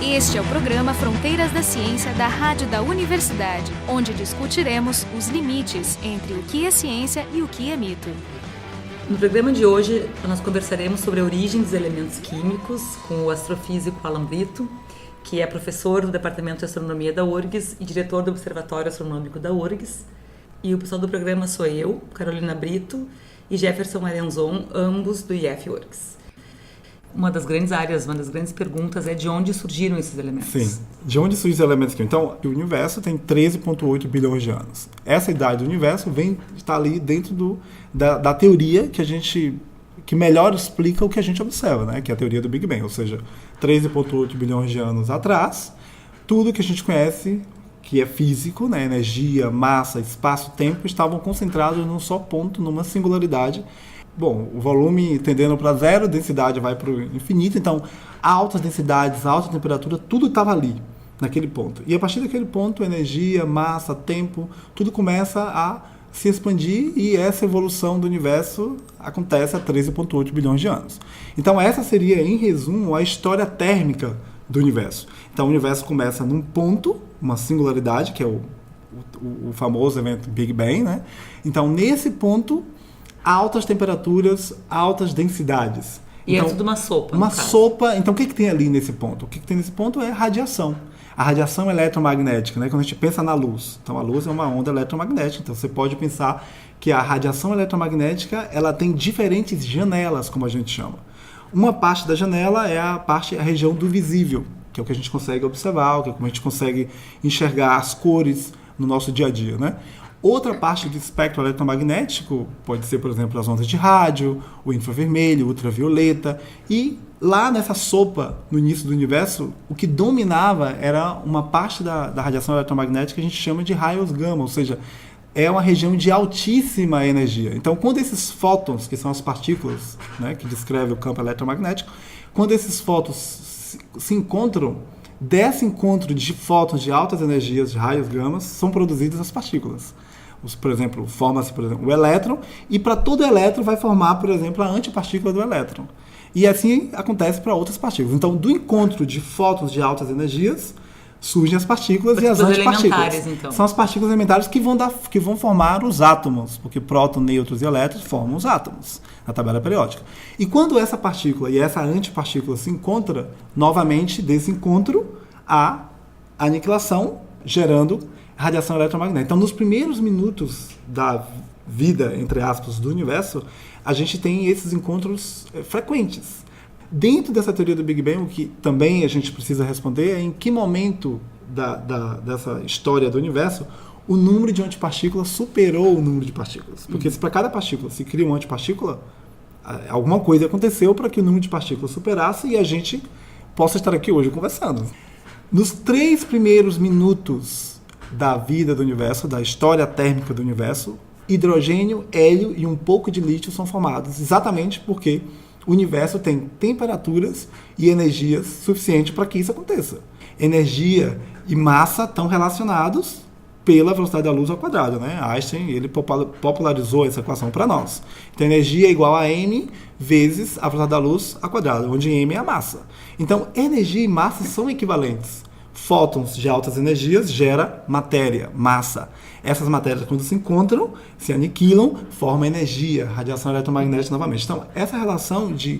Este é o programa Fronteiras da Ciência da Rádio da Universidade, onde discutiremos os limites entre o que é ciência e o que é mito. No programa de hoje, nós conversaremos sobre a origem dos elementos químicos com o astrofísico Alan Brito, que é professor do Departamento de Astronomia da URGS e diretor do Observatório Astronômico da URGS. E o pessoal do programa sou eu, Carolina Brito, e Jefferson Arenzon, ambos do IF-URGS. Uma das grandes áreas, uma das grandes perguntas é de onde surgiram esses elementos. Sim, de onde surgem os elementos químicos? Então, o universo tem 13,8 bilhões de anos. Essa idade do universo está ali dentro da teoria que melhor explica o que a gente observa, né? Que é a teoria do Big Bang, ou seja, 13,8 bilhões de anos atrás, tudo que a gente conhece, que é físico, né? Energia, massa, espaço, tempo, estavam concentrados num só ponto, numa singularidade. Bom, o volume tendendo para zero, densidade vai para o infinito, então altas densidades, alta temperatura, tudo estava ali, naquele ponto. E a partir daquele ponto, energia, massa, tempo, tudo começa a se expandir e essa evolução do universo acontece há 13,8 bilhões de anos. Então essa seria, em resumo, a história térmica do universo. Então o universo começa num ponto, uma singularidade, que é o famoso evento Big Bang, né? Então nesse ponto, altas temperaturas, altas densidades. E então, é tudo uma sopa. Uma sopa. Então, o que tem ali nesse ponto? O que tem nesse ponto é radiação. A radiação eletromagnética, né? Quando a gente pensa na luz. Então, a luz é uma onda eletromagnética. Então, você pode pensar que a radiação eletromagnética ela tem diferentes janelas, como a gente chama. Uma parte da janela é a região do visível, que é o que a gente consegue observar, que é como a gente consegue enxergar as cores no nosso dia a dia, né? Outra parte do espectro eletromagnético pode ser, por exemplo, as ondas de rádio, o infravermelho, o ultravioleta. E lá nessa sopa, no início do universo, o que dominava era uma parte da radiação eletromagnética que a gente chama de raios gama, ou seja, é uma região de altíssima energia. Então, quando esses fótons, que são as partículas, né, que descrevem o campo eletromagnético, quando esses fótons se encontram, desse encontro de fótons de altas energias, de raios gama, são produzidas as partículas. Por exemplo, forma-se o elétron, e para todo elétron vai formar, por exemplo, a antipartícula do elétron. E assim acontece para outras partículas. Então, do encontro de fótons de altas energias, surgem as partículas e as antipartículas. Então. São as partículas elementares que vão formar os átomos, porque prótons, nêutrons e elétrons formam os átomos na tabela periódica. E quando essa partícula e essa antipartícula se encontram, novamente, desse encontro, há aniquilação, gerando radiação eletromagnética. Então, nos primeiros minutos da vida, entre aspas, do universo, a gente tem esses encontros frequentes. Dentro dessa teoria do Big Bang, o que também a gente precisa responder é em que momento dessa história do universo o número de antipartículas superou o número de partículas. Porque se para cada partícula se cria uma antipartícula, alguma coisa aconteceu para que o número de partículas superasse e a gente possa estar aqui hoje conversando. Nos 3 primeiros minutos da vida do universo, da história térmica do universo, hidrogênio, hélio e um pouco de lítio são formados, exatamente porque o universo tem temperaturas e energias suficientes para que isso aconteça. Energia e massa estão relacionados pela velocidade da luz ao quadrado, né? Einstein ele popularizou essa equação para nós. Então, energia é igual a m vezes a velocidade da luz ao quadrado, onde m é a massa. Então, energia e massa são equivalentes. Fótons de altas energias gera matéria, massa. Essas matérias, quando se encontram, se aniquilam, formam energia, radiação eletromagnética novamente. Então, essa relação de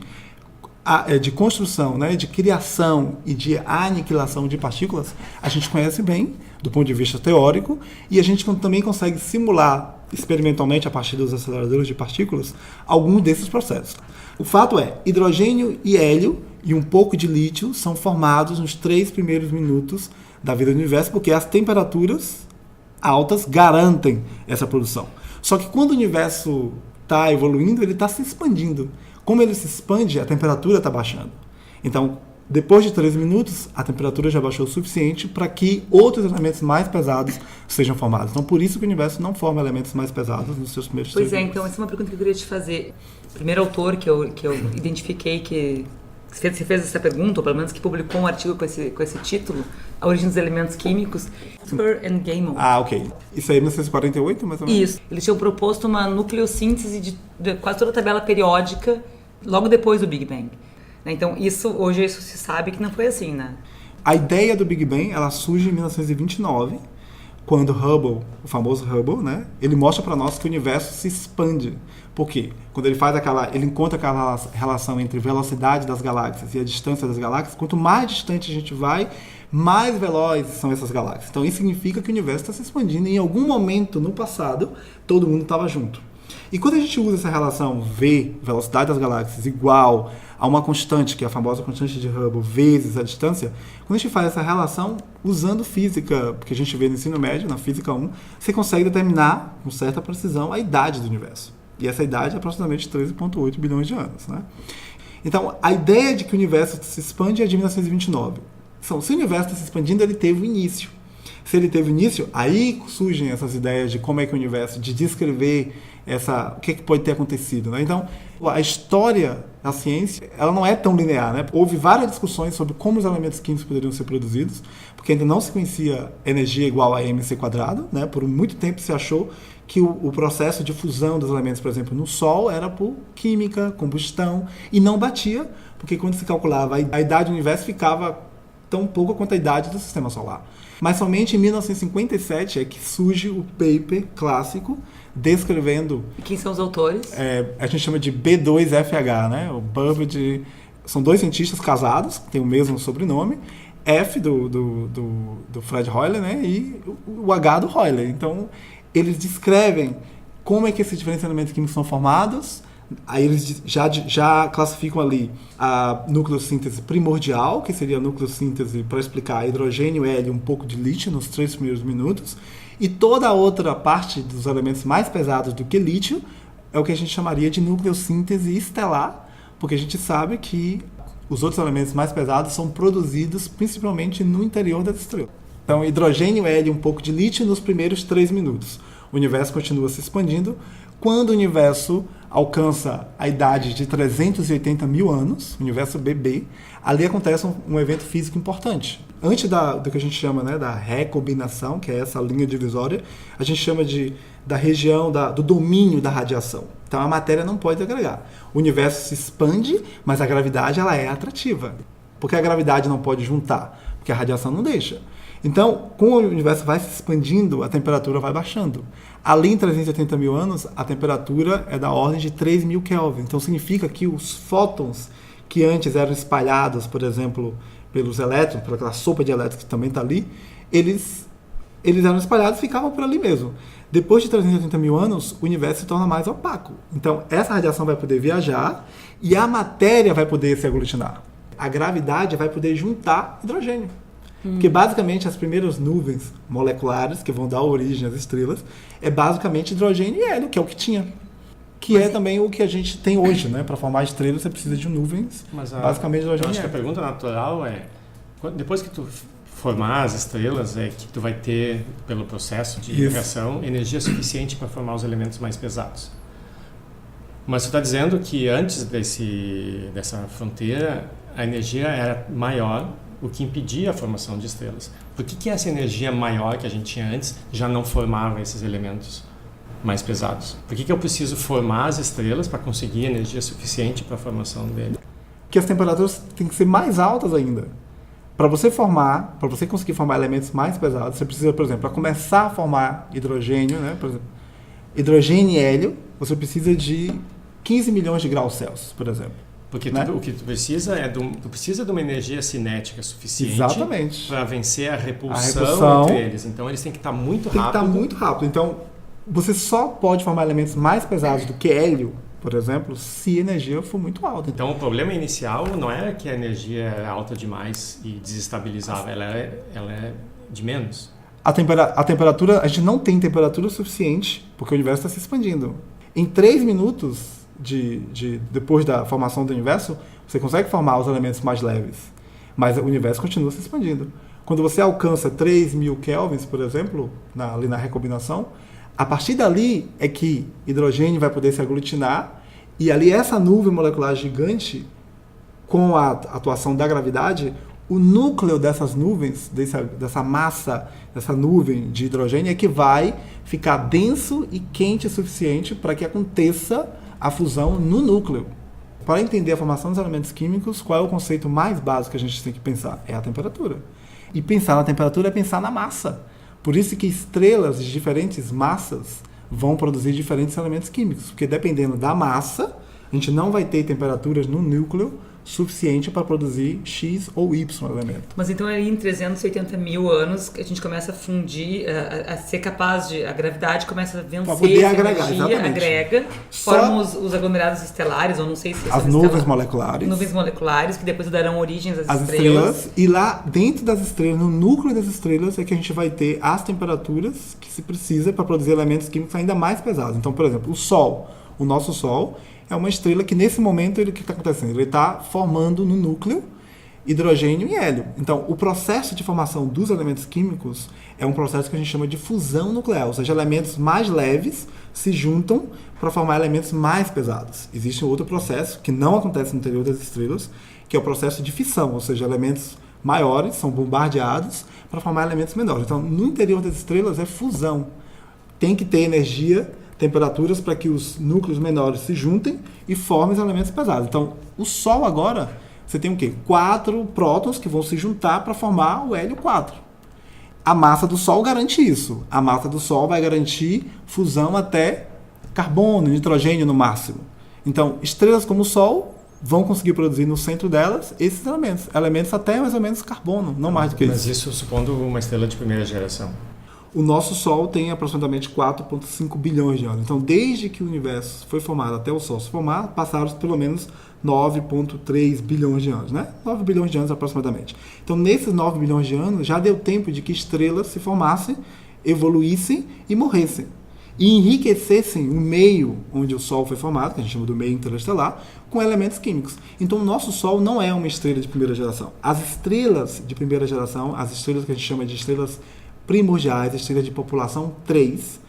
construção, né, de criação e de aniquilação de partículas, a gente conhece bem, do ponto de vista teórico, e a gente também consegue simular experimentalmente, a partir dos aceleradores de partículas, alguns desses processos. O fato é, hidrogênio e hélio e um pouco de lítio são formados nos 3 primeiros minutos da vida do universo, porque as temperaturas altas garantem essa produção. Só que quando o universo está evoluindo, ele está se expandindo. Como ele se expande, a temperatura está baixando. Então, depois de 3 minutos, a temperatura já baixou o suficiente para que outros elementos mais pesados sejam formados. Então, por isso que o universo não forma elementos mais pesados nos seus primeiros 3 minutos. Então, essa é uma pergunta que eu queria te fazer. O primeiro autor que eu identifiquei que se fez essa pergunta, ou pelo menos que publicou um artigo com esse título, A Origem dos Elementos Químicos, Spur and Gamow. Ah, ok. Isso aí é 1948, mais ou menos? Isso. Eles tinham proposto uma nucleossíntese de quase toda a tabela periódica logo depois do Big Bang. Então, hoje isso se sabe que não foi assim, né? A ideia do Big Bang, ela surge em 1929, quando Hubble, o famoso Hubble, né, ele mostra para nós que o universo se expande. Por quê? Quando ele encontra aquela relação entre velocidade das galáxias e a distância das galáxias, quanto mais distante a gente vai, mais velozes são essas galáxias. Então isso significa que o universo está se expandindo e em algum momento no passado, todo mundo estava junto. E quando a gente usa essa relação V, velocidade das galáxias, igual a uma constante, que é a famosa constante de Hubble, vezes a distância, quando a gente faz essa relação, usando física, que a gente vê no ensino médio, na Física 1, você consegue determinar com certa precisão a idade do universo. E essa idade é aproximadamente 13,8 bilhões de anos. Né? Então, a ideia de que o universo se expande é de 1929. Então, se o universo está se expandindo, ele teve um início. Se ele teve início, aí surgem essas ideias de como é que o universo, de descrever o que pode ter acontecido. Né? Então, a história da ciência, ela não é tão linear. Né? Houve várias discussões sobre como os elementos químicos poderiam ser produzidos, porque ainda não se conhecia energia igual a mc². Né? Por muito tempo se achou que o processo de fusão dos elementos, por exemplo, no Sol, era por química, combustão, e não batia, porque quando se calculava a idade do universo ficava tão pouco quanto a idade do Sistema Solar. Mas somente em 1957 é que surge o paper clássico descrevendo... E quem são os autores? A gente chama de B2FH, né? O Burbidge... São dois cientistas casados, que têm o mesmo sobrenome, F do Fred Hoyle, né? E o H do Hoyle. Então, eles descrevem como é que esses diferentes elementos químicos são formados. Aí eles já classificam ali a nucleossíntese primordial, que seria a nucleossíntese para explicar hidrogênio, hélio e um pouco de lítio nos 3 primeiros minutos. E toda a outra parte dos elementos mais pesados do que lítio é o que a gente chamaria de nucleossíntese estelar, porque a gente sabe que os outros elementos mais pesados são produzidos principalmente no interior das estrelas. Então, hidrogênio, hélio e um pouco de lítio nos primeiros 3 minutos. O universo continua se expandindo. Quando o universo alcança a idade de 380 mil anos, o universo BB, ali acontece um evento físico importante. Antes do que a gente chama, né, da recombinação, que é essa linha divisória, a gente chama da região do domínio da radiação. Então a matéria não pode agregar. O universo se expande, mas a gravidade ela é atrativa. Porque a gravidade não pode juntar, porque a radiação não deixa. Então, como o universo vai se expandindo, a temperatura vai baixando. Ali em 380 mil anos, a temperatura é da ordem de 3.000 Kelvin. Então, significa que os fótons que antes eram espalhados, por exemplo, pelos elétrons, por aquela sopa de elétrons que também está ali, eles eram espalhados e ficavam por ali mesmo. Depois de 380 mil anos, o universo se torna mais opaco. Então, essa radiação vai poder viajar e a matéria vai poder se aglutinar. A gravidade vai poder juntar hidrogênio. Porque basicamente as primeiras nuvens moleculares que vão dar origem às estrelas é basicamente hidrogênio e hélio, que é o que tinha. Que é também o que a gente tem hoje, né? Para formar estrelas você precisa de nuvens, basicamente hidrogênio. Eu acho que a pergunta natural é, depois que tu formar as estrelas, é que tu vai ter, pelo processo de reação, energia suficiente para formar os elementos mais pesados. Mas tu está dizendo que antes dessa fronteira, a energia era maior, o que impedia a formação de estrelas. Por que essa energia maior que a gente tinha antes já não formava esses elementos mais pesados? Por que eu preciso formar as estrelas para conseguir energia suficiente para a formação dele? Que as temperaturas têm que ser mais altas ainda. Para você conseguir formar elementos mais pesados, você precisa, por exemplo, para começar a formar hidrogênio, né, por exemplo, hidrogênio e hélio, você precisa de 15 milhões de graus Celsius, por exemplo. Porque né? O que tu precisa tu precisa de uma energia cinética suficiente para vencer a repulsão entre eles. Então eles têm que estar muito rápido. Tem que estar muito rápido. Então você só pode formar elementos mais pesados do que hélio, por exemplo, se a energia for muito alta. Então o problema inicial não era que a energia era alta demais e desestabilizava, ela é de menos. A temperatura, a gente não tem temperatura suficiente porque o universo está se expandindo. Em 3 minutos depois da formação do universo, você consegue formar os elementos mais leves, mas o universo continua se expandindo. Quando você alcança 3.000 kelvins, por exemplo, ali na recombinação, a partir dali é que hidrogênio vai poder se aglutinar e ali essa nuvem molecular gigante, com a atuação da gravidade, o núcleo dessas nuvens, dessa massa, dessa nuvem de hidrogênio é que vai ficar denso e quente o suficiente para que aconteça a fusão no núcleo. para entender a formação dos elementos químicos, qual é o conceito mais básico que a gente tem que pensar? É a temperatura. E pensar na temperatura é pensar na massa. Por isso que estrelas de diferentes massas vão produzir diferentes elementos químicos, porque dependendo da massa, a gente não vai ter temperaturas no núcleo suficiente para produzir X ou Y elemento. Mas então aí em 380 mil anos a gente começa a fundir, a ser capaz de... A gravidade começa a vencer para poder agregar, energia, exatamente. Agrega, formam os aglomerados estelares, ou não sei se... As nuvens moleculares. Nuvens moleculares, que depois darão origem às estrelas. E lá dentro das estrelas, no núcleo das estrelas, é que a gente vai ter as temperaturas que se precisa para produzir elementos químicos ainda mais pesados. Então, por exemplo, o Sol, o nosso Sol, é uma estrela que nesse momento, o que está acontecendo? Ele está formando no núcleo hidrogênio e hélio. Então, o processo de formação dos elementos químicos é um processo que a gente chama de fusão nuclear, ou seja, elementos mais leves se juntam para formar elementos mais pesados. Existe outro processo que não acontece no interior das estrelas, que é o processo de fissão, ou seja, elementos maiores são bombardeados para formar elementos menores. Então, no interior das estrelas é fusão. Tem que ter energia, temperaturas para que os núcleos menores se juntem e formem os elementos pesados. Então, o Sol agora, você tem o quê? 4 prótons que vão se juntar para formar o hélio 4. A massa do Sol garante isso. A massa do Sol vai garantir fusão até carbono, nitrogênio no máximo. Então, estrelas como o Sol vão conseguir produzir no centro delas esses elementos. Elementos até mais ou menos carbono, não mais do que isso. Mas isso supondo uma estrela de primeira geração. O nosso Sol tem aproximadamente 4,5 bilhões de anos. Então, desde que o universo foi formado até o Sol se formar, passaram pelo menos 9,3 bilhões de anos, né? 9 bilhões de anos aproximadamente. Então, nesses 9 bilhões de anos, já deu tempo de que estrelas se formassem, evoluíssem e morressem. E enriquecessem o meio onde o Sol foi formado, que a gente chama do meio interestelar, com elementos químicos. Então, o nosso Sol não é uma estrela de primeira geração. As estrelas de primeira geração, as estrelas que a gente chama de estrelas primordiais, estrelas de população 3,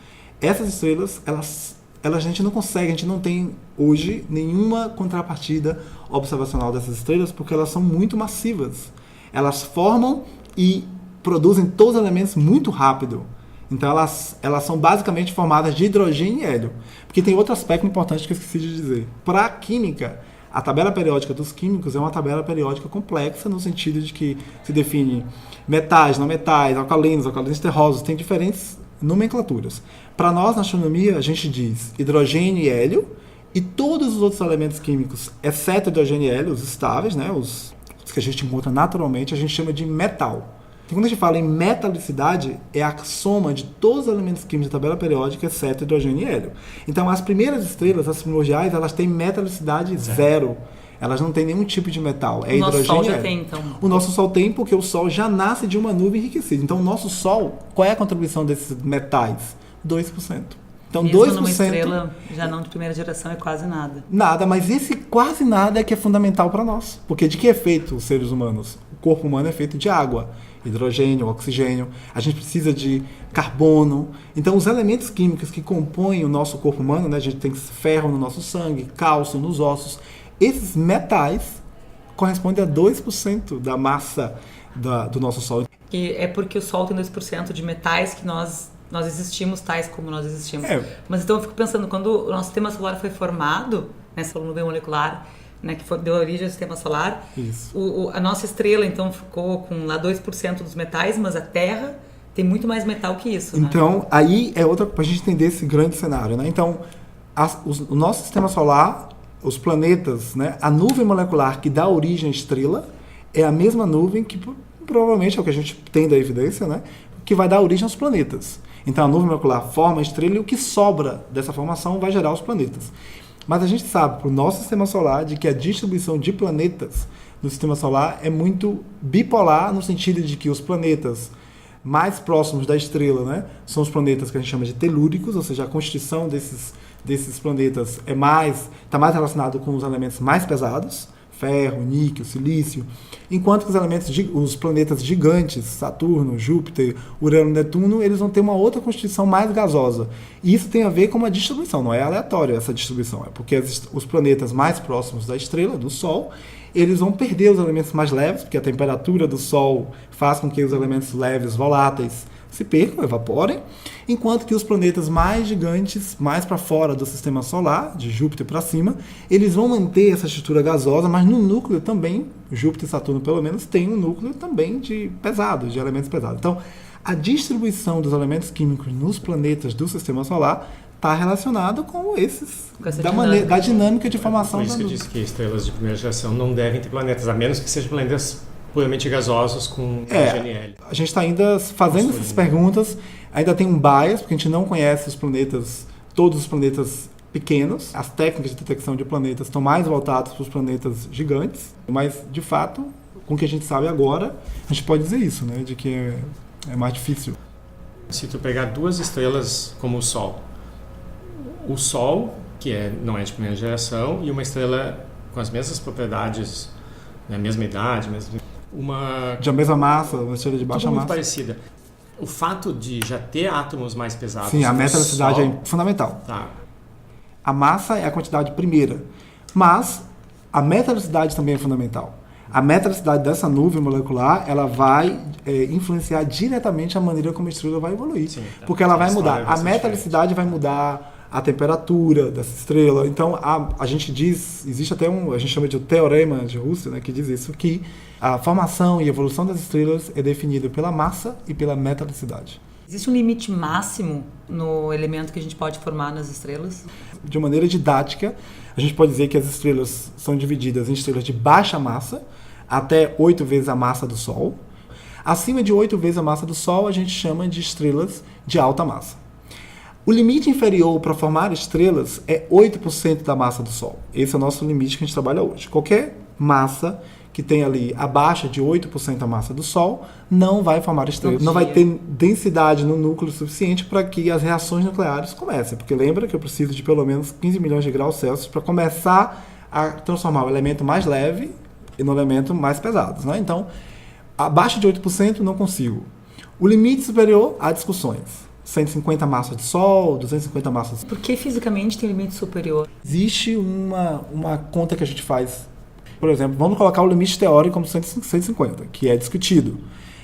essas estrelas, elas a gente não consegue, a gente não tem hoje nenhuma contrapartida observacional dessas estrelas, porque elas são muito massivas. Elas formam e produzem todos os elementos muito rápido. Então elas são basicamente formadas de hidrogênio e hélio. Porque tem outro aspecto importante que eu esqueci de dizer. Para a química, a tabela periódica dos químicos é uma tabela periódica complexa, no sentido de que se define metais, não metais, alcalinos terrosos, tem diferentes nomenclaturas. Para nós, na astronomia, a gente diz hidrogênio e hélio, e todos os outros elementos químicos, exceto hidrogênio e hélio, os estáveis, né, os que a gente encontra naturalmente, a gente chama de metal. Então, quando a gente fala em metalicidade, é a soma de todos os elementos químicos da tabela periódica, exceto hidrogênio e hélio. Então, as primeiras estrelas, as primordiais, elas têm metalicidade zero. Elas não têm nenhum tipo de metal. É hidrogênio e hélio. O nosso Sol já tem, então? O nosso Sol tem, porque o Sol já nasce de uma nuvem enriquecida. Então, o nosso Sol, qual é a contribuição desses metais? 2%. Então, mesmo 2%... numa estrela já não de primeira geração é quase nada. Nada, mas esse quase nada é que é fundamental para nós. Porque de que é feito os seres humanos? O corpo humano é feito de água, hidrogênio, oxigênio. A gente precisa de carbono. Então, os elementos químicos que compõem o nosso corpo humano, né? A gente tem ferro no nosso sangue, cálcio nos ossos. Esses metais correspondem a 2% da massa do nosso Sol. E é porque o Sol tem 2% de metais que nós existimos tais como nós existimos. Mas então eu fico pensando, quando o nosso sistema solar foi formado, nessa nuvem molecular, né, que deu origem ao sistema solar, a nossa estrela então ficou com lá 2% dos metais, mas a Terra tem muito mais metal que isso. Então, aí é outra, para a gente entender esse grande cenário, né? Então, o nosso sistema solar, os planetas, né, a nuvem molecular que dá origem à estrela é a mesma nuvem que provavelmente é o que a gente tem da evidência, né, que vai dar origem aos planetas. Então a nuvem molecular forma a estrela e o que sobra dessa formação vai gerar os planetas. Mas a gente sabe, para o nosso sistema solar, de que a distribuição de planetas no sistema solar é muito bipolar, no sentido de que os planetas mais próximos da estrela, né, são os planetas que a gente chama de telúricos, ou seja, a constituição desses planetas está mais relacionado com os elementos mais pesados, ferro, níquel, silício, enquanto que os planetas gigantes, Saturno, Júpiter, Urano e Netuno, eles vão ter uma outra constituição mais gasosa. E isso tem a ver com uma distribuição, não é aleatória essa distribuição, é porque os planetas mais próximos da estrela, do Sol, eles vão perder os elementos mais leves, porque a temperatura do Sol faz com que os elementos leves, voláteis, se percam, evaporem, enquanto que os planetas mais gigantes, mais para fora do sistema solar, de Júpiter para cima, eles vão manter essa estrutura gasosa, mas no núcleo também, Júpiter e Saturno pelo menos, tem um núcleo também de elementos pesados. Então, a distribuição dos elementos químicos nos planetas do sistema solar está relacionado com esses, da dinâmica de formação. Por isso que eu disse que estrelas de primeira geração não devem ter planetas, a menos que sejam planetas puramente gasosos com GNL. A gente está ainda fazendo essas perguntas, ainda tem um bias, porque a gente não conhece os planetas, todos os planetas pequenos. As técnicas de detecção de planetas estão mais voltadas para os planetas gigantes, mas, de fato, com o que a gente sabe agora, a gente pode dizer isso, né, de que é mais difícil. Se tu pegar duas estrelas como o Sol, que não é de primeira geração, e uma estrela com as mesmas propriedades, a mesma idade, de a mesma massa, uma estrela de baixa tudo massa. Muito parecida. O fato de já ter átomos mais pesados... Sim, a metalicidade é fundamental. Tá. A massa é a quantidade primeira, mas a metalicidade também é fundamental. A metalicidade dessa nuvem molecular, ela vai influenciar diretamente a maneira como a estrela vai evoluir. Sim, tá. Porque ela vai mudar. A metalicidade vai mudar a temperatura dessa estrela. Então, a gente diz, existe até a gente chama de teorema de Russell, né, que diz isso, que a formação e evolução das estrelas é definida pela massa e pela metalicidade. Existe um limite máximo no elemento que a gente pode formar nas estrelas? De maneira didática, a gente pode dizer que as estrelas são divididas em estrelas de baixa massa, até 8 vezes a massa do Sol. Acima de 8 vezes a massa do Sol, a gente chama de estrelas de alta massa. O limite inferior para formar estrelas é 8% da massa do Sol. Esse é o nosso limite que a gente trabalha hoje. Qualquer massa que tem ali abaixo de 8% da massa do Sol não vai formar estrelas. Não vai ter densidade no núcleo suficiente para que as reações nucleares comecem. Porque lembra que eu preciso de pelo menos 15 milhões de graus Celsius para começar a transformar o elemento mais leve no elemento mais pesado, né? Então, abaixo de 8% não consigo. O limite superior, há discussões. 150 massas de Sol, 250 massas de Sol. Por que fisicamente tem limite superior? Existe uma conta que a gente faz. Por exemplo, vamos colocar o limite teórico como 150, que é discutido.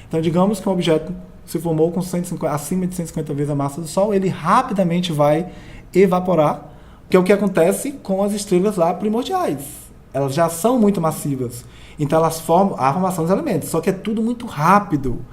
Então, digamos que um objeto se formou com acima de 150 vezes a massa do Sol, ele rapidamente vai evaporar, que é o que acontece com as estrelas lá primordiais. Elas já são muito massivas, então elas formam a formação dos elementos, só que é tudo muito rápido.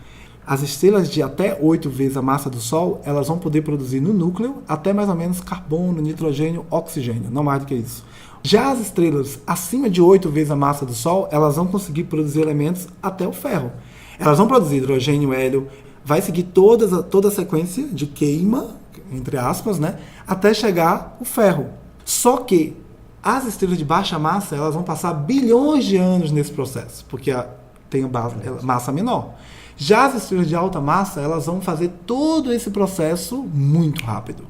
As estrelas de até 8 vezes a massa do Sol, elas vão poder produzir no núcleo até mais ou menos carbono, nitrogênio, oxigênio, não mais do que isso. Já as estrelas acima de 8 vezes a massa do Sol, elas vão conseguir produzir elementos até o ferro. Elas vão produzir hidrogênio, hélio, vai seguir toda a sequência de queima, entre aspas, né, até chegar o ferro. Só que as estrelas de baixa massa, elas vão passar bilhões de anos nesse processo, porque tem massa menor. Já as estrelas de alta massa, elas vão fazer todo esse processo muito rápido.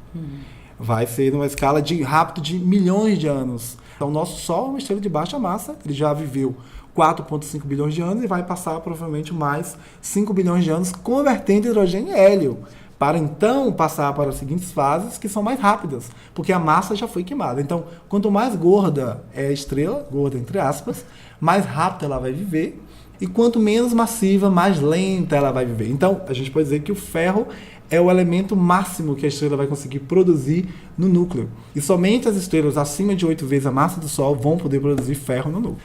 Vai ser numa escala rápido de milhões de anos. Então, o nosso Sol é uma estrela de baixa massa, ele já viveu 4,5 bilhões de anos e vai passar provavelmente mais 5 bilhões de anos convertendo hidrogênio em hélio, para então passar para as seguintes fases, que são mais rápidas, porque a massa já foi queimada. Então, quanto mais gorda é a estrela, gorda entre aspas, mais rápido ela vai viver, e quanto menos massiva, mais lenta ela vai viver. Então, a gente pode dizer que o ferro é o elemento máximo que a estrela vai conseguir produzir no núcleo. E somente as estrelas acima de 8 vezes a massa do Sol vão poder produzir ferro no núcleo.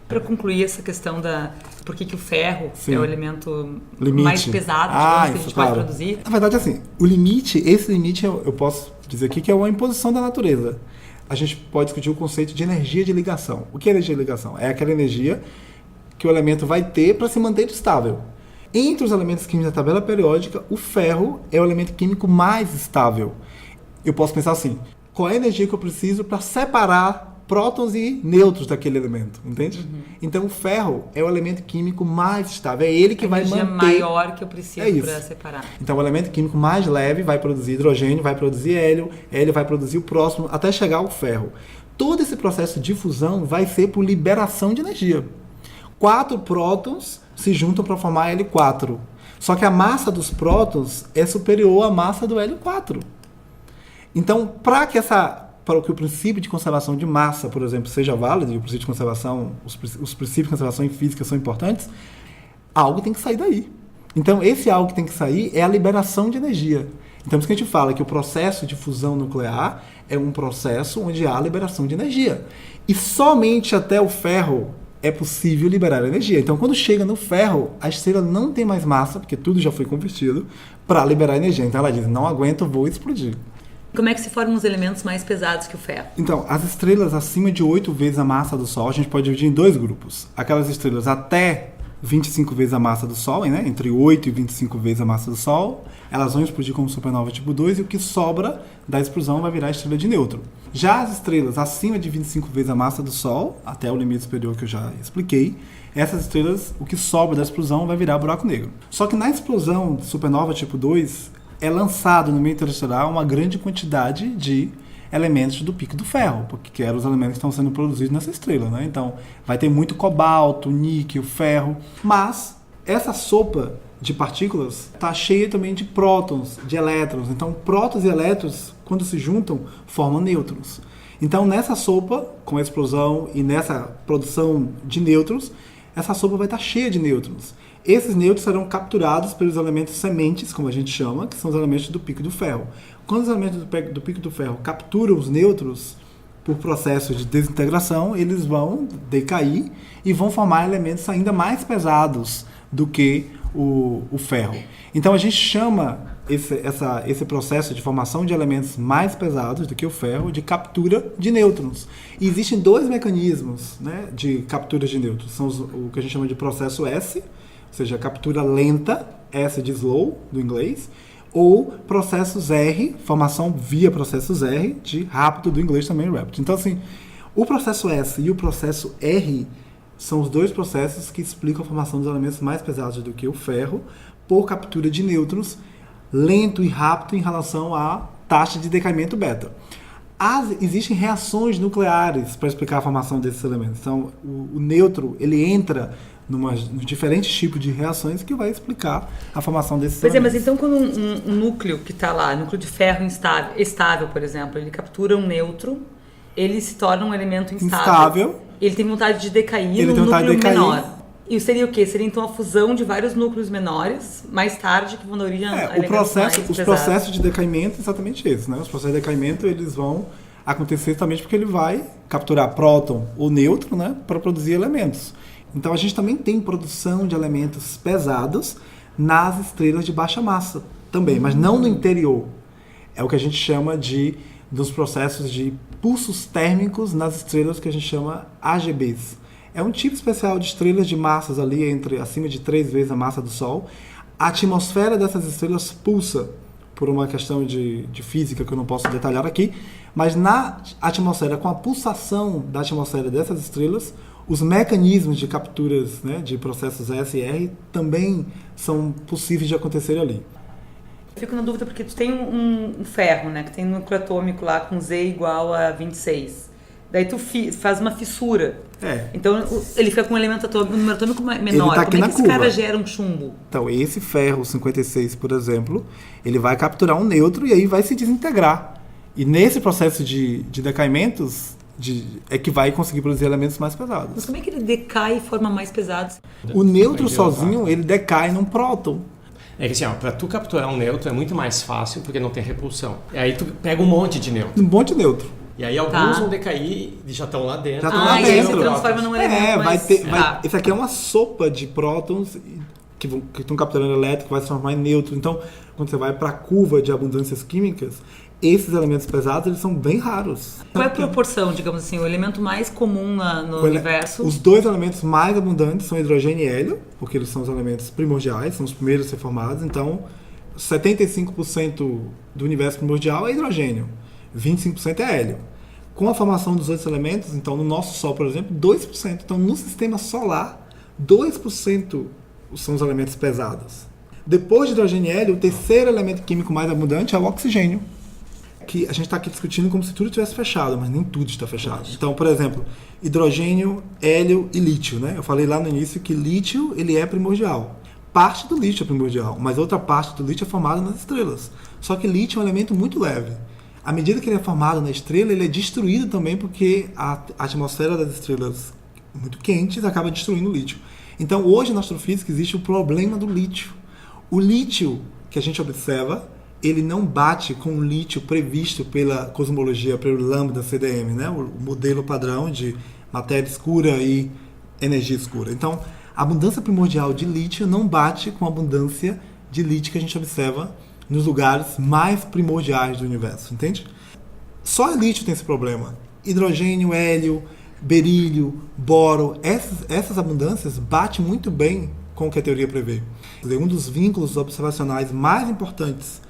Para concluir essa questão por que o ferro Sim. é o elemento limite. mais pesado que a gente pode produzir? Na verdade, assim, esse limite eu posso dizer aqui que é uma imposição da natureza. A gente pode discutir o conceito de energia de ligação. O que é energia de ligação? É aquela energia que o elemento vai ter para se manter estável. Entre os elementos químicos da tabela periódica, o ferro é o elemento químico mais estável. Eu posso pensar assim, qual é a energia que eu preciso para separar prótons e nêutrons daquele elemento, entende? Então o ferro é o elemento químico mais estável, é ele que vai manter... A energia maior que eu preciso para separar. Então o elemento químico mais leve vai produzir hidrogênio, vai produzir hélio vai produzir o próximo, até chegar ao ferro. Todo esse processo de fusão vai ser por liberação de energia. 4 prótons se juntam para formar L4. Só que a massa dos prótons é superior à massa do L4. Então, para que o princípio de conservação de massa, por exemplo, seja válido, e o princípio de conservação, os princípios de conservação em física são importantes, algo tem que sair daí. Então, esse algo que tem que sair é a liberação de energia. Então, por isso que a gente fala que o processo de fusão nuclear é um processo onde há liberação de energia. E somente até o ferro é possível liberar energia. Então, quando chega no ferro, a estrela não tem mais massa, porque tudo já foi convertido, para liberar energia. Então, ela diz, não aguento, vou explodir. Como é que se formam os elementos mais pesados que o ferro? Então, as estrelas acima de 8 vezes a massa do Sol, a gente pode dividir em 2 grupos. Aquelas estrelas até 25 vezes a massa do Sol, né? Entre 8 e 25 vezes a massa do Sol, elas vão explodir como supernova tipo 2 e o que sobra da explosão vai virar estrela de nêutron. Já as estrelas acima de 25 vezes a massa do Sol, até o limite superior que eu já expliquei, essas estrelas, o que sobra da explosão vai virar buraco negro. Só que na explosão de supernova tipo 2, é lançado no meio interestelar uma grande quantidade de elementos do pico do ferro, porque eram os elementos que estão sendo produzidos nessa estrela, né? Então, vai ter muito cobalto, níquel, ferro, mas essa sopa de partículas está cheia também de prótons, de elétrons. Então, prótons e elétrons, quando se juntam, formam nêutrons. Então, nessa sopa, com a explosão e nessa produção de nêutrons, essa sopa vai estar cheia de nêutrons. Esses nêutrons serão capturados pelos elementos sementes, como a gente chama, que são os elementos do pico do ferro. Quando os elementos do pico do ferro capturam os nêutrons por processo de desintegração, eles vão decair e vão formar elementos ainda mais pesados do que o ferro. Então a gente chama esse processo de formação de elementos mais pesados do que o ferro de captura de nêutrons. E existem 2 mecanismos, né, de captura de nêutrons. São o que a gente chama de processo S, ou seja, captura lenta, S de slow, do inglês, ou processos R, formação via processos R, de rápido, do inglês também rapid. Então, assim, o processo S e o processo R são os 2 processos que explicam a formação dos elementos mais pesados do que o ferro, por captura de nêutrons, lento e rápido em relação à taxa de decaimento beta. Existem reações nucleares para explicar a formação desses elementos. Então, o nêutron, ele entra nos diferentes tipos de reações que vai explicar a formação desses elementos. Mas então quando um núcleo que está lá, núcleo de ferro estável, por exemplo, ele captura um nêutron, ele se torna um elemento instável. Ele tem vontade de decair num núcleo menor. E seria o quê? Seria então a fusão de vários núcleos menores, mais tarde, que vão dar origem a elementos mais pesados. Os processos de decaimento exatamente esses, né? Os processos de decaimento, eles vão acontecer justamente porque ele vai capturar próton ou nêutron, né, para produzir elementos. Então a gente também tem produção de elementos pesados nas estrelas de baixa massa também, mas não no interior. É o que a gente chama dos processos de pulsos térmicos nas estrelas que a gente chama AGBs. É um tipo especial de estrelas de massas ali acima de 3 vezes a massa do Sol. A atmosfera dessas estrelas pulsa por uma questão de física que eu não posso detalhar aqui, mas na atmosfera, com a pulsação da atmosfera dessas estrelas, os mecanismos de capturas, né, de processos S e R também são possíveis de acontecer ali. Eu fico na dúvida porque tu tem um ferro, né, que tem um núcleo atômico lá com Z igual a 26. Daí tu faz uma fissura. Então ele fica com um elemento atômico, um número atômico menor. Tá, como é que esse cara gera um chumbo? Então esse ferro 56, por exemplo, ele vai capturar um nêutron e aí vai se desintegrar. E nesse processo de decaimentos é que vai conseguir produzir elementos mais pesados. Mas como é que ele decai e forma mais pesados? O nêutron sozinho, ele decai num próton. É que assim, para tu capturar um nêutron é muito mais fácil porque não tem repulsão. E aí tu pega um monte de nêutron. Um monte de nêutron. E aí alguns vão decair e já estão lá dentro. Já lá dentro. E aí se transforma num elemento mais... Isso aqui é uma sopa de prótons que estão capturando elétron, que vai se transformar em nêutron. Então, quando você vai para a curva de abundâncias químicas, esses elementos pesados, eles são bem raros. Qual é a proporção, digamos assim, o elemento mais comum no universo? Os 2 elementos mais abundantes são hidrogênio e hélio, porque eles são os elementos primordiais, são os primeiros a ser formados. Então, 75% do universo primordial é hidrogênio, 25% é hélio. Com a formação dos outros elementos, então no nosso Sol, por exemplo, 2%. Então, no sistema solar, 2% são os elementos pesados. Depois de hidrogênio e hélio, o terceiro elemento químico mais abundante é o oxigênio. Que a gente está aqui discutindo como se tudo estivesse fechado, mas nem tudo está fechado. Então, por exemplo, hidrogênio, hélio e lítio, né? Eu falei lá no início que lítio ele é primordial. Parte do lítio é primordial, mas outra parte do lítio é formada nas estrelas. Só que lítio é um elemento muito leve. À medida que ele é formado na estrela, ele é destruído também porque a atmosfera das estrelas muito quentes acaba destruindo o lítio. Então, hoje na astrofísica existe o problema do lítio. O lítio que a gente observa, ele não bate com o lítio previsto pela cosmologia, pelo lambda CDM, né? O modelo padrão de matéria escura e energia escura. Então, a abundância primordial de lítio não bate com a abundância de lítio que a gente observa nos lugares mais primordiais do universo, entende? Só lítio tem esse problema. Hidrogênio, hélio, berílio, boro, essas abundâncias batem muito bem com o que a teoria prevê. Um dos vínculos observacionais mais importantes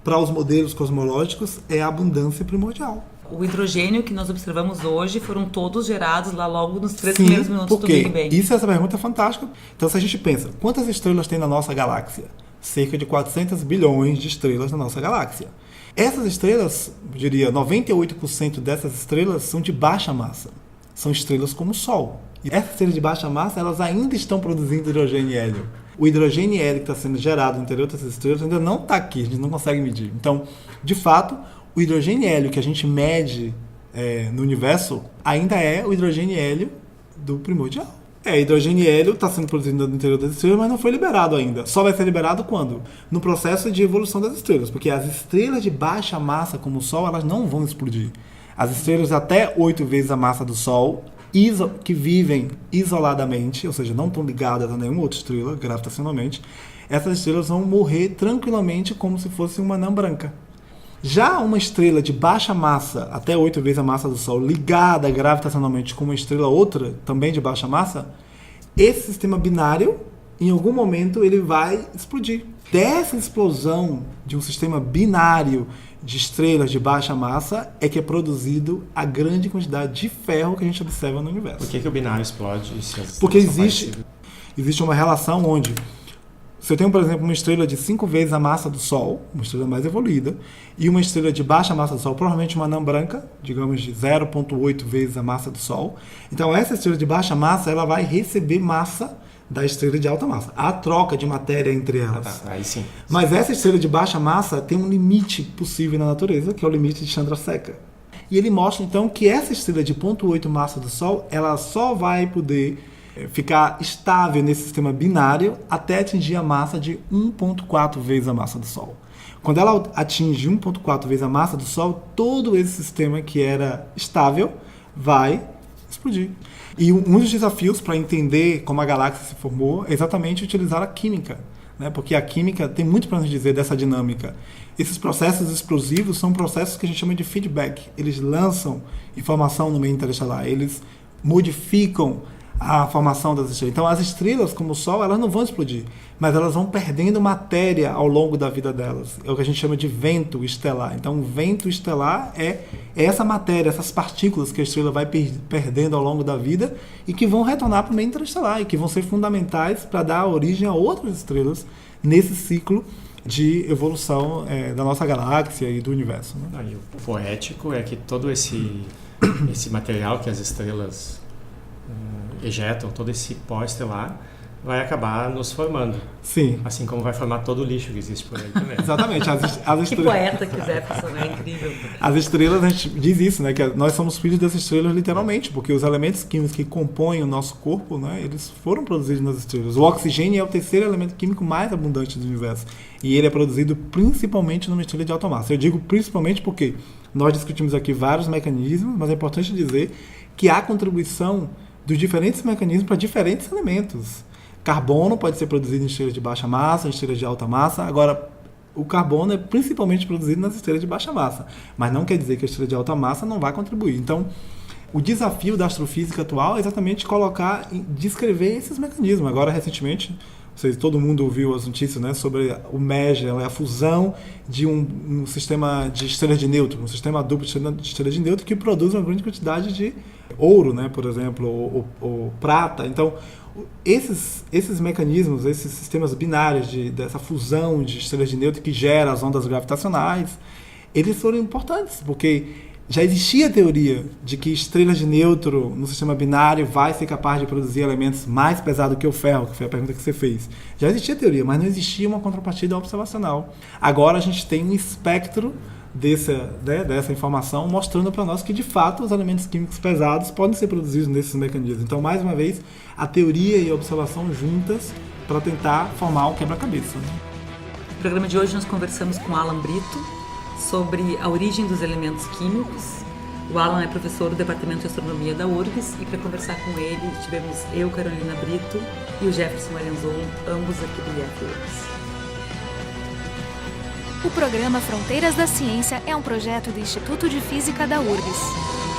para os modelos cosmológicos é a abundância primordial. O hidrogênio que nós observamos hoje foram todos gerados lá logo nos 3 primeiros minutos do Big Bang. Isso, essa pergunta é fantástica. Então, se a gente pensa, quantas estrelas tem na nossa galáxia? Cerca de 400 bilhões de estrelas na nossa galáxia. Essas estrelas, eu diria, 98% dessas estrelas são de baixa massa. São estrelas como o Sol. E essas estrelas de baixa massa, elas ainda estão produzindo hidrogênio e hélio. O hidrogênio e hélio que está sendo gerado no interior dessas estrelas ainda não está aqui, a gente não consegue medir. Então, de fato, o hidrogênio e hélio que a gente mede no universo ainda é o hidrogênio e hélio do primordial. Hidrogênio e hélio está sendo produzido no interior das estrelas, mas não foi liberado ainda. Só vai ser liberado quando? No processo de evolução das estrelas, porque as estrelas de baixa massa, como o Sol, elas não vão explodir. As estrelas até 8 vezes a massa do Sol, que vivem isoladamente, ou seja, não estão ligadas a nenhuma outra estrela, gravitacionalmente, essas estrelas vão morrer tranquilamente como se fosse uma anã branca. Já uma estrela de baixa massa, até 8 vezes a massa do Sol, ligada gravitacionalmente com uma estrela outra, também de baixa massa, esse sistema binário, em algum momento, ele vai explodir. Dessa explosão de um sistema binário de estrelas de baixa massa é que é produzido a grande quantidade de ferro que a gente observa no universo. Por que o binário explode? Porque existe uma relação onde, se eu tenho, por exemplo, uma estrela de 5 vezes a massa do Sol, uma estrela mais evoluída, e uma estrela de baixa massa do Sol, provavelmente uma anã branca, digamos de 0,8 vezes a massa do Sol. Então, essa estrela de baixa massa, ela vai receber massa da estrela de alta massa. Há troca de matéria entre elas. Aí sim. Mas essa estrela de baixa massa tem um limite possível na natureza, que é o limite de Chandrasekhar. E ele mostra, então, que essa estrela de 0,8 massa do Sol, ela só vai poder ficar estável nesse sistema binário até atingir a massa de 1,4 vezes a massa do Sol. Quando ela atinge 1,4 vezes a massa do Sol, todo esse sistema que era estável vai explodir. E um dos desafios para entender como a galáxia se formou é exatamente utilizar a química, né? Porque a química tem muito para nos dizer dessa dinâmica. Esses processos explosivos são processos que a gente chama de feedback. Eles lançam informação no meio interestelar, eles modificam a formação das estrelas. Então, as estrelas, como o Sol, elas não vão explodir, mas elas vão perdendo matéria ao longo da vida delas. É o que a gente chama de vento estelar. Então, o vento estelar é essa matéria, essas partículas que a estrela vai perdendo ao longo da vida e que vão retornar para o meio interestelar e que vão ser fundamentais para dar origem a outras estrelas nesse ciclo de evolução da nossa galáxia e do universo, né? E o poético é que todo esse material que as estrelas ejetam, todo esse pó estelar, vai acabar nos formando. Sim. Assim como vai formar todo o lixo que existe por aí também. Exatamente. As estrelas... Que poeta que Jefferson, é incrível. As estrelas, a gente diz isso, né? Que nós somos filhos das estrelas literalmente, porque os elementos químicos que compõem o nosso corpo, né? Eles foram produzidos nas estrelas. O oxigênio é o terceiro elemento químico mais abundante do universo. E ele é produzido principalmente numa estrela de alta massa. Eu digo principalmente porque nós discutimos aqui vários mecanismos, mas é importante dizer que há contribuição dos diferentes mecanismos para diferentes elementos. Carbono pode ser produzido em estrelas de baixa massa, em estrelas de alta massa. Agora, o carbono é principalmente produzido nas estrelas de baixa massa. Mas não quer dizer que a estrela de alta massa não vai contribuir. Então, o desafio da astrofísica atual é exatamente descrever esses mecanismos. Agora, recentemente, todo mundo ouviu as notícias, né, sobre o MESR, a fusão de um sistema de estrelas de nêutron, um sistema duplo de estrelas de nêutron que produz uma grande quantidade de ouro, né, por exemplo, ou prata. Então, esses mecanismos, esses sistemas binários dessa fusão de estrelas de nêutron que gera as ondas gravitacionais, eles foram importantes, porque já existia a teoria de que estrelas de nêutron no sistema binário vai ser capaz de produzir elementos mais pesados que o ferro, que foi a pergunta que você fez. Já existia a teoria, mas não existia uma contrapartida observacional. Agora a gente tem um espectro dessa informação mostrando para nós que, de fato, os elementos químicos pesados podem ser produzidos nesses mecanismos. Então, mais uma vez, a teoria e a observação juntas para tentar formar um quebra-cabeça, né? No programa de hoje nós conversamos com Alan Brito sobre a origem dos elementos químicos. O Alan é professor do Departamento de Astronomia da URGS e para conversar com ele tivemos eu, Carolina Brito, e o Jefferson Marenzon, ambos aqui do IF-URGS. O programa Fronteiras da Ciência é um projeto do Instituto de Física da URGS.